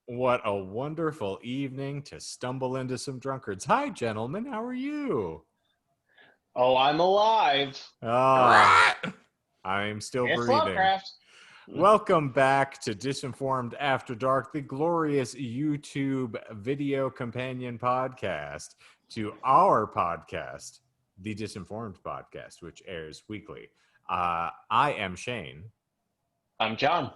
What a wonderful evening to stumble into some drunkards. Hi, gentlemen. How are you? Oh, I'm alive. Ah, I'm still It's breathing. Lovecraft. Welcome back to Disinformed After Dark, the glorious YouTube video companion podcast to our podcast, the Disinformed Podcast, which airs weekly. I am Shane. I'm John.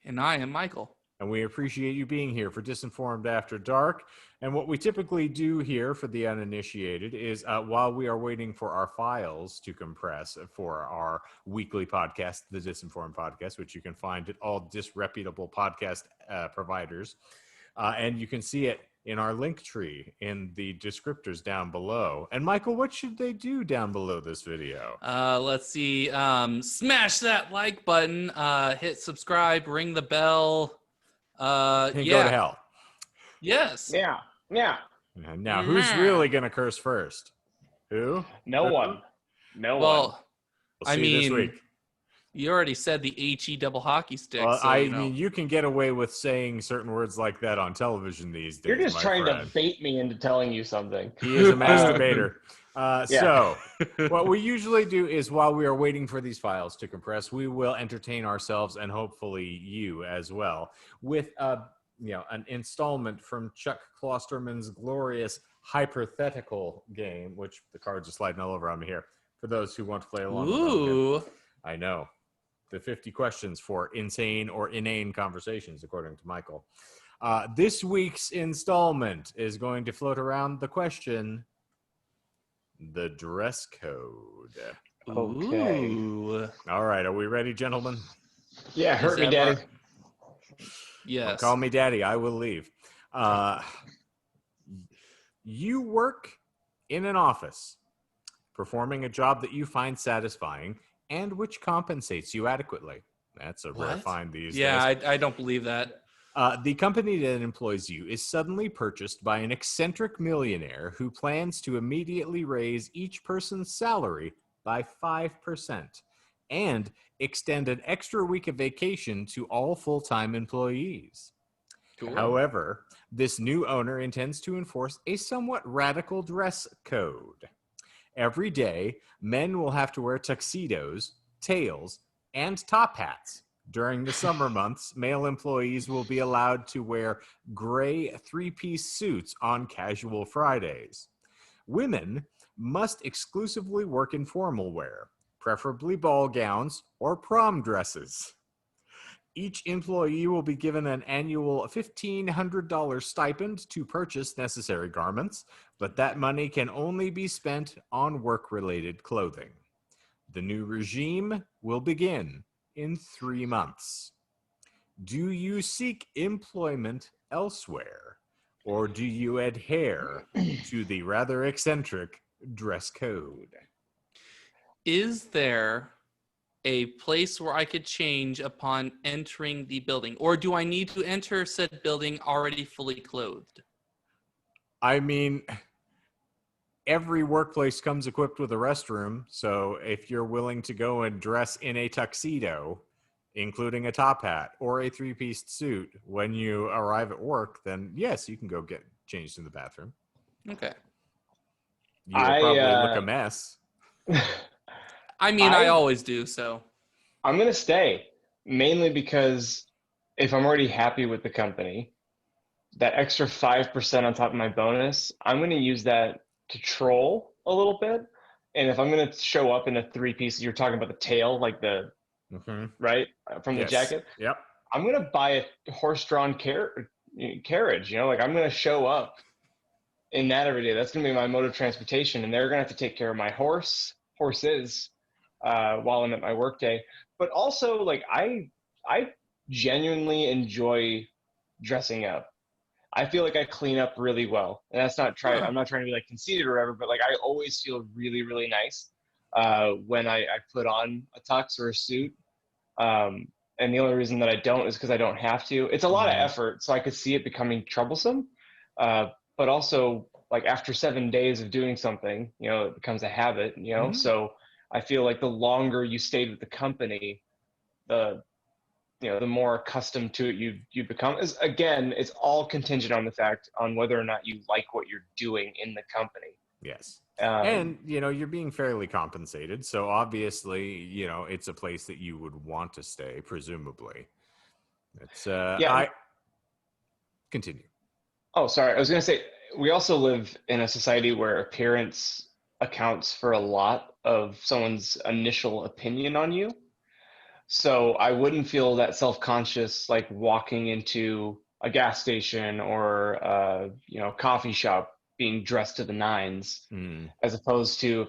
And I am Michael. And we appreciate you being here for Disinformed After Dark. And what we typically do here for the uninitiated is while we are waiting for our files to compress for our weekly podcast, the Disinformed Podcast, which you can find at all disreputable podcast providers. And you can see it in our link tree in the descriptors down below. And Michael, what should they do down below this video? Let's see. Smash that like button. Hit subscribe. Ring the bell. And go to hell. Yes. Yeah. Now, who's really going to curse first? Who? No one. No one. Well, We'll see this week. you already said the HE double hockey stick. Well, so, I mean, you can get away with saying certain words like that on television these days. You're just my trying friend. to bait me into telling you something. He is a masturbator. Yeah. So, what we usually do is while we are waiting for these files to compress, we will entertain ourselves and hopefully you as well with an installment from Chuck Klosterman's glorious hypothetical game, which the cards are sliding all over on me here. For those who want to play along. Ooh. I know. The 50 questions for insane or inane conversations, according to Michael. This week's installment is going to float around the question, the dress code. Okay. Ooh. All right, are we ready, gentlemen? Yeah, hurt me, Daddy. Yes. Don't call me daddy. I will leave. You work in an office, performing a job that you find satisfying and which compensates you adequately. That's a rare What? find these days. Yeah, I don't believe that. The company that employs you is suddenly purchased by an eccentric millionaire who plans to immediately raise each person's salary by 5% and extend an extra week of vacation to all full-time employees. Cool. However, this new owner intends to enforce a somewhat radical dress code. Every day, men will have to wear tuxedos, tails, and top hats. During the summer months, male employees will be allowed to wear gray three-piece suits on casual Fridays. Women must exclusively work in formal wear, preferably ball gowns or prom dresses. Each employee will be given an annual $1,500 stipend to purchase necessary garments, but that money can only be spent on work-related clothing. The new regime will begin in 3 months. Do you seek employment elsewhere, or do you adhere to the rather eccentric dress code? Is there a place where I could change upon entering the building? Or do I need to enter said building already fully clothed? I mean, every workplace comes equipped with a restroom, so if you're willing to go and dress in a tuxedo, including a top hat or a three-piece suit when you arrive at work, then yes, you can go get changed in the bathroom. Okay. You'll probably look a mess. I mean, I always do, so. I'm going to stay, mainly because if I'm already happy with the company, that extra 5% on top of my bonus, I'm going to use that to troll a little bit. And if I'm going to show up in a three-piece, you're talking about the tail, like the, right, from the jacket? Yep. I'm going to buy a horse-drawn carriage, like I'm going to show up in that every day. That's going to be my mode of transportation, and they're going to have to take care of my horses, while I'm at my workday. But also, like, I genuinely enjoy dressing up. I feel like I clean up really well, and that's not I'm not trying to be like conceited or whatever, but like I always feel really, really nice when I put on a tux or a suit. And the only reason that I don't is because I don't have to. It's a lot of effort, so I could see it becoming troublesome. But also, like, after 7 days of doing something, it becomes a habit. So I feel like the longer you stayed with the company, the the more accustomed to it you become. Is again, it's all contingent on the fact on whether or not you like what you're doing in the company. Yes. Um, And, you're being fairly compensated. So obviously, it's a place that you would want to stay, presumably. It's, Yeah. I continue. Oh, sorry. I was going to say, we also live in a society where appearance accounts for a lot of someone's initial opinion on you. So I wouldn't feel that self-conscious like walking into a gas station or coffee shop being dressed to the nines, as opposed to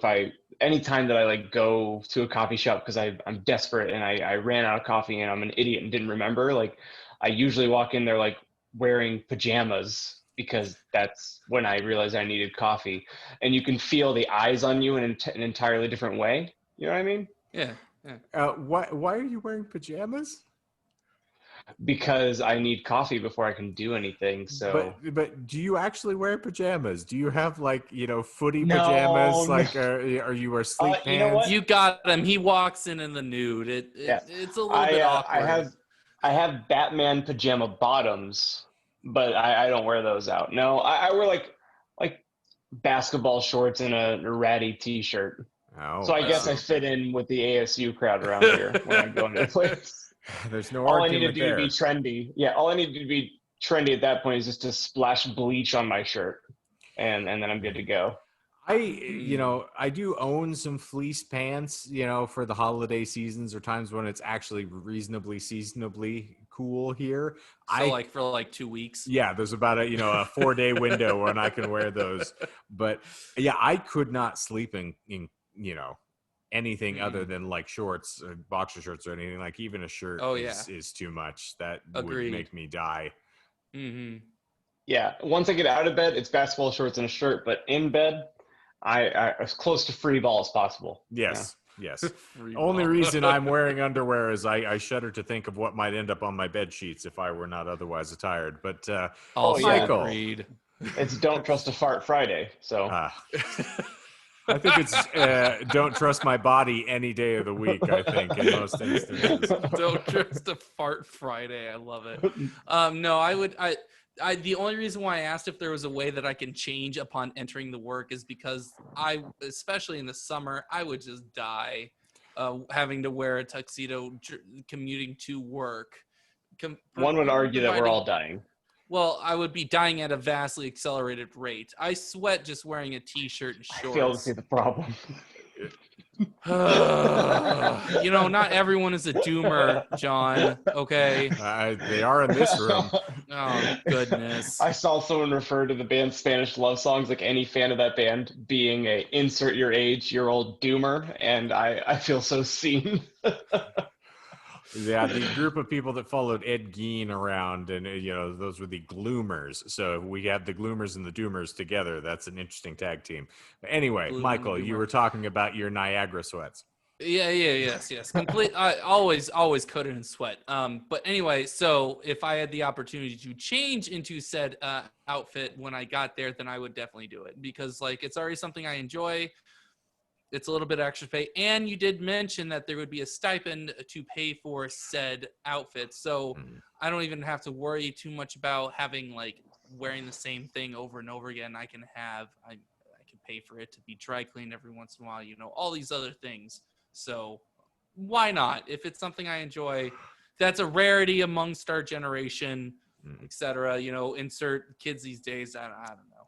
anytime that I like go to a coffee shop because I'm desperate and I ran out of coffee and I'm an idiot and didn't remember, like I usually walk in there like wearing pajamas because that's when I realized I needed coffee, and you can feel the eyes on you in an entirely different way. You know what I mean? Yeah. Why are you wearing pajamas? Because I need coffee before I can do anything. So, but do you actually wear pajamas? Do you have like footy No, pajamas? no. Like, or you wear sleep You know pants? what? You got him. He walks in the nude. Yeah. It's a little bit awkward. I have Batman pajama bottoms, but I don't wear those out. No, I wear like basketball shorts and a ratty t-shirt. Oh, So I guess I see. fit in with the ASU crowd around here when I go into the place. There's no All I need to argument do there. to be trendy. Yeah, all I need to be trendy at that point is just to splash bleach on my shirt, and then I'm good to go. I do own some fleece pants, for the holiday seasons or times when it's actually reasonably seasonably cool here. So for like 2 weeks. Yeah, there's about a 4-day window when I can wear those. But yeah, I could not sleep in anything other than like shorts or boxer shorts or anything. Like even a shirt is too much. That Agreed. would make me die. Mm-hmm. Yeah, once I get out of bed, it's basketball shorts and a shirt. But in bed, I as close to free ball as possible. Yes. Yeah. Yes. Only reason I'm wearing underwear is I shudder to think of what might end up on my bed sheets if I were not otherwise attired. But Michael, agreed. It's Don't Trust a Fart Friday. So I think it's don't trust my body any day of the week, I think, in most instances. Don't trust a fart Friday. I love it. No, I the only reason why I asked if there was a way that I can change upon entering the work is because especially in the summer, I would just die having to wear a tuxedo commuting to work. One would argue that we're all dying. Well, I would be dying at a vastly accelerated rate. I sweat just wearing a t-shirt and shorts. I fail to see the problem. Not everyone is a doomer, John. Okay. They are in this room. Oh, goodness. I saw someone refer to the band Spanish Love Songs, like any fan of that band, being a insert your age, your old doomer, and I feel so seen. Yeah, the group of people that followed Ed Gein around, and those were the Gloomers. So if we had the Gloomers and the Doomers together, that's an interesting tag team. But anyway, Gloom Michael, you were talking about your Niagara sweats. Yes. Complete. I always coated in sweat. But anyway, so if I had the opportunity to change into said outfit when I got there, then I would definitely do it because it's already something I enjoy. It's a little bit extra pay. And you did mention that there would be a stipend to pay for said outfit. So I don't even have to worry too much about having wearing the same thing over and over again. I can pay for it to be dry cleaned every once in a while, all these other things. So why not? If it's something I enjoy, that's a rarity amongst our generation, etc. Insert kids these days. I don't know.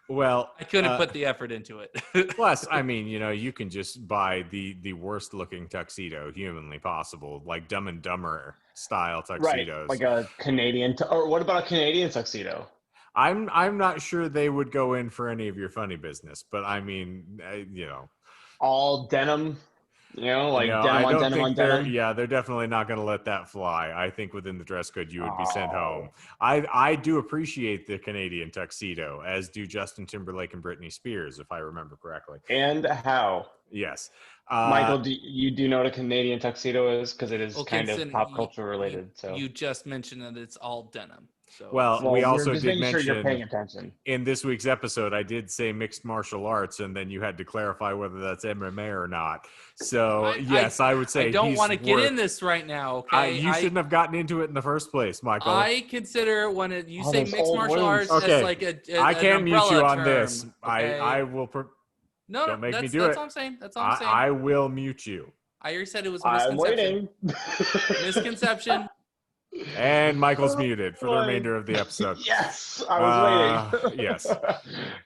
Well, I couldn't put the effort into it. Plus, I mean, you can just buy the worst looking tuxedo humanly possible, like Dumb and Dumber style tuxedos. Right, like a Canadian, or what about a Canadian tuxedo? I'm not sure they would go in for any of your funny business, but I mean, all denim. Denim I on don't denim think on they're denim. they're definitely not going to let that fly. I think within the dress code you would be sent home. I do appreciate the Canadian tuxedo, as do Justin Timberlake and Britney Spears, if I remember correctly. And how? Yes. Michael, do you know what a Canadian tuxedo is? Because it is kind of pop culture related. You just mentioned that it's all denim. So Well, Well, we we're also just did making sure you're paying mention attention. in this week's episode, I did say mixed martial arts, and then you had to clarify whether that's MMA or not. So, yes, I would I say don't want he's to get worth. in this right now. Okay, You shouldn't have gotten into it in the first place, Michael. I consider when you Oh, say those mixed old martial wounds. arts as Okay, like I an can mute umbrella you on term. this. Okay? I will. No, Don't make me that's do it. all I'm saying. That's all I'm saying. I will mute you. I already said it was a I'm misconception. waiting. Misconception. And Michael's Oh, muted for the boy. remainder of the episode. Yes, I was waiting. Yes.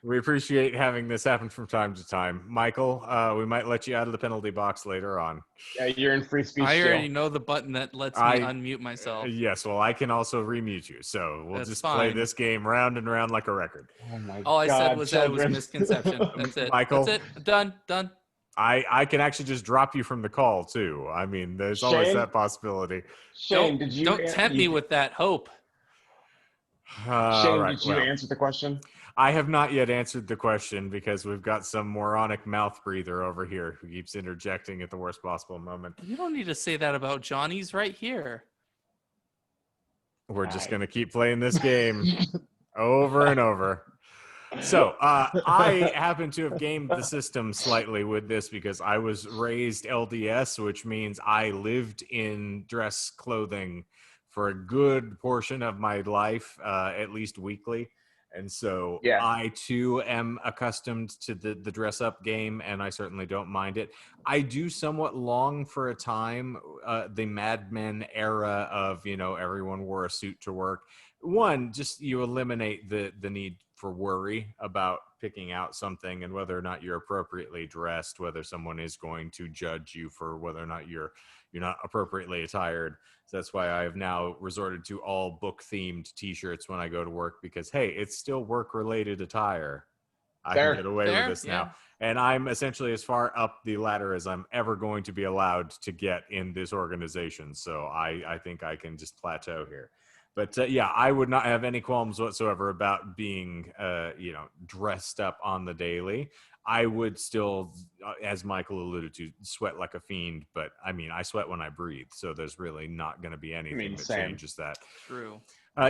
We appreciate having this happen from time to time. Michael, we might let you out of the penalty box later on. Yeah, you're in free speech I jail. already know the button that lets me unmute myself. Yes, well, I can also remute you. So we'll That's just play fine. this game round and round like a record. Oh my All I God, said was that it was a children. misconception. That's it. Michael? That's it. Done. I can actually just drop you from the call, too. I mean, there's always Shane? that possibility. Shane, did you don't tempt me with that hope. All Shane, right, did you answer the question? I have not yet answered the question because we've got some moronic mouth breather over here who keeps interjecting at the worst possible moment. You don't need to say that about Johnny's right here. We're just going to keep playing this game over and over. So I happen to have gamed the system slightly with this because I was raised LDS, which means I lived in dress clothing for a good portion of my life, at least weekly. And so I, too, am accustomed to the dress up game, and I certainly don't mind it. I do somewhat long for a time, the Mad Men era of, everyone wore a suit to work. One, just you eliminate the need for worry about picking out something and whether or not you're appropriately dressed, whether someone is going to judge you for whether or not you're not appropriately attired. So that's why I have now resorted to all book-themed T-shirts when I go to work because, hey, it's still work-related attire. I can get away with this now. And I'm essentially as far up the ladder as I'm ever going to be allowed to get in this organization. So I think I can just plateau here. But I would not have any qualms whatsoever about being, dressed up on the daily. I would still, as Michael alluded to, sweat like a fiend. But I mean, I sweat when I breathe, so there's really not going to be anything that changes that. True.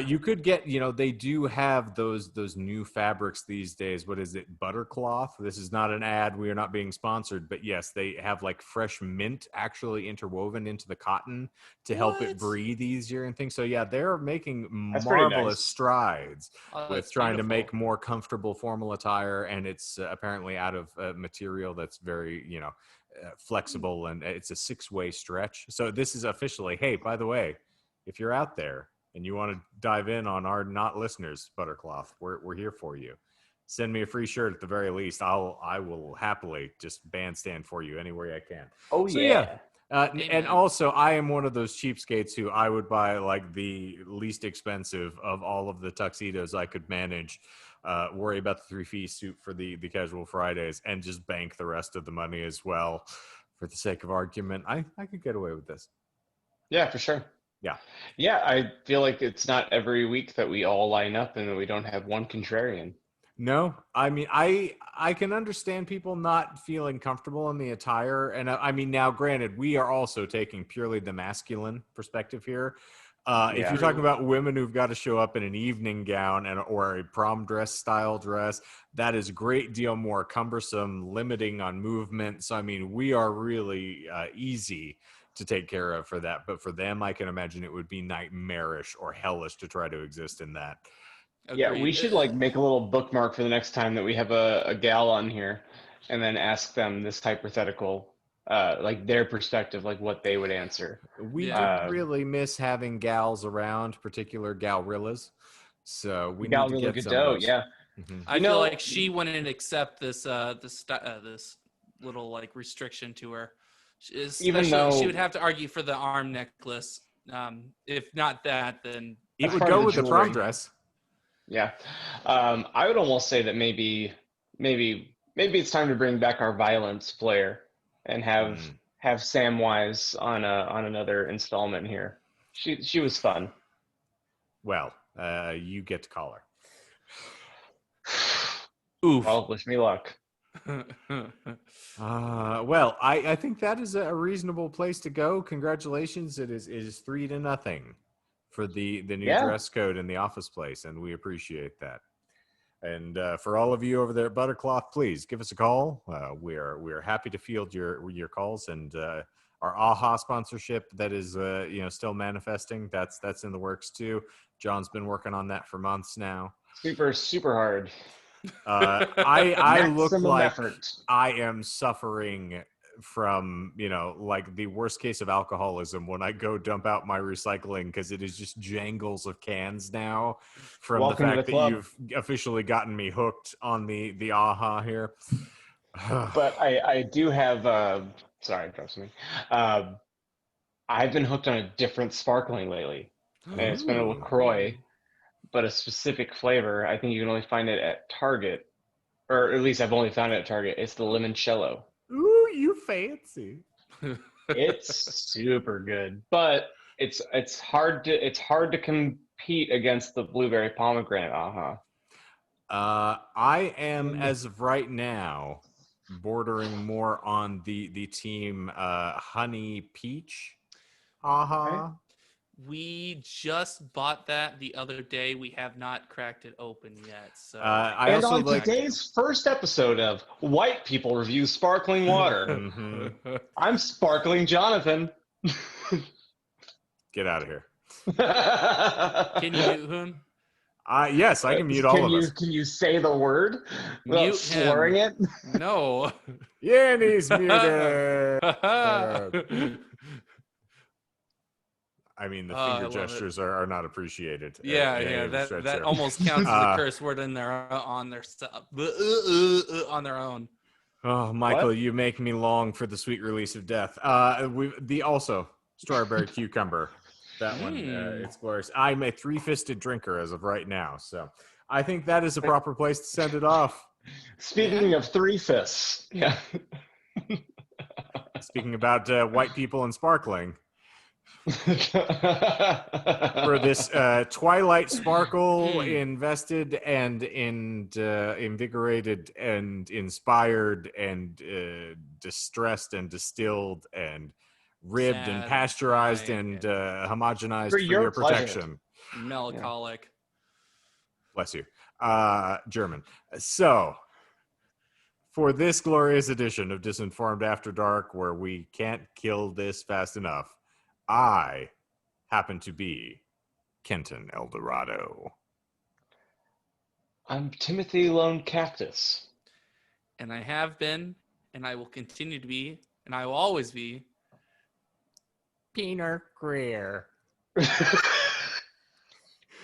You could get, they do have those new fabrics these days. What is it? Buttercloth. This is not an ad. We are not being sponsored, but yes, they have like fresh mint actually interwoven into the cotton to help it breathe easier and things. So yeah, they're making marvelous strides with trying to make more comfortable formal attire. And it's apparently out of material that's very, flexible, and it's a 6-way stretch. So this is officially, hey, by the way, if you're out there and you want to dive in on our not listeners, Buttercloth, we're here for you. Send me a free shirt at the very least. I will happily just bandstand for you any way I can. Oh, so, yeah. And also, I am one of those cheapskates who I would buy like the least expensive of all of the tuxedos I could manage, worry about the 3-piece suit for the casual Fridays, and just bank the rest of the money as well. For the sake of argument, I could get away with this. Yeah, for sure. Yeah, I feel like it's not every week that we all line up and we don't have one contrarian. No, I mean, I can understand people not feeling comfortable in the attire. And I mean, now granted, we are also taking purely the masculine perspective here. If you're talking about women who've got to show up in an evening gown or a prom dress style dress, that is a great deal more cumbersome, limiting on movement. So, I mean, we are really easy to take care of for that. But for them, I can imagine it would be nightmarish or hellish to try to exist in that. Agreed. Yeah, we should like make a little bookmark for the next time that we have a gal on here, and then ask them this hypothetical, like their perspective, like what they would answer. We do really miss having gals around, particular galrillas. So we need to get some of those. Yeah. Mm-hmm. I feel like she wouldn't accept this this little like restriction to her. Even though she would have to argue for the arm necklace. If not that, then it would go with the prom dress. Yeah, I would almost say that maybe it's time to bring back our violence flair and have Samwise on another installment here. She was fun. Well, you get to call her. Oof. Well, wish me luck. Well, I think that is a reasonable place to go. Congratulations. It is 3-0 for the new Yeah. dress code in the office place, and we appreciate that. And for all of you over there at Buttercloth, please give us a call. We are happy to field your calls, and our AHA sponsorship that is still manifesting. That's in the works too. John's been working on that for months now. Super hard. I look Maximum like effort. I am suffering from like the worst case of alcoholism when I go dump out my recycling, because it is just jangles of cans now from Welcome to the fact the that club. you've officially gotten me hooked on the AHA here. But I do have sorry, I dropped something. I've been hooked on a different sparkling lately, and it's been a Ooh. LaCroix, but a specific flavor. I think you can only find it at Target, or at least I've only found it at Target. It's the limoncello. Ooh, you fancy. It's super good, but it's hard to compete against the blueberry pomegranate. I am, as of right now, bordering more on the team honey peach AHA. Okay. We just bought that the other day. We have not cracked it open yet. So I And also on like today's first episode of White People Review Sparkling Water, Mhm. I'm Sparkling Jonathan. Get out of here. Can you mute him? Yes, I can mute all of us. Can you say the word without Mute slurring him. it? No. Yeah, and he's muted. I mean, the Oh, I finger love it. gestures are not appreciated. Yeah, in any that stretch. almost counts as a curse word in their on their stuff on their own. Oh, Michael, What? you make me long for the sweet release of death. Also strawberry cucumber. That one, it's glorious. I'm a three-fisted drinker as of right now, so I think that is a proper place to send it off. Speaking of three fists, yeah. Speaking about white people and sparkling, for this Twilight Sparkle invested and invigorated and inspired and distressed and distilled and ribbed and pasteurized and homogenized for your protection. Melancholic. Bless you. German. So, for this glorious edition of Disinformed After Dark, where we can't kill this fast enough, I happen to be Kenton Eldorado. I'm Timothy Lone Cactus. And I have been, and I will continue to be, and I will always be Peter Greer.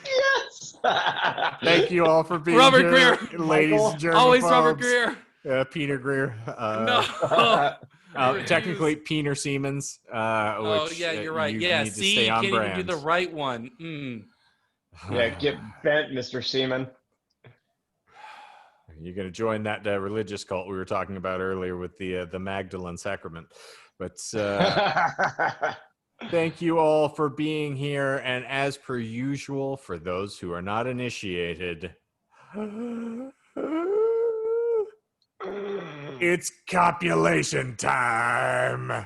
Yes! Thank you all for being Robert here, Greer. ladies Michael. and germaphobes. always Robert Greer. Peter Greer. No. Technically, Peter Siemens. Which, yeah, you're right. You Yeah, need to see, stay you on can't brand. even do the right one. Yeah, get bent, Mr. Seaman. You're going to join that religious cult we were talking about earlier with the Magdalene sacrament. But thank you all for being here. And as per usual, for those who are not initiated, it's copulation time.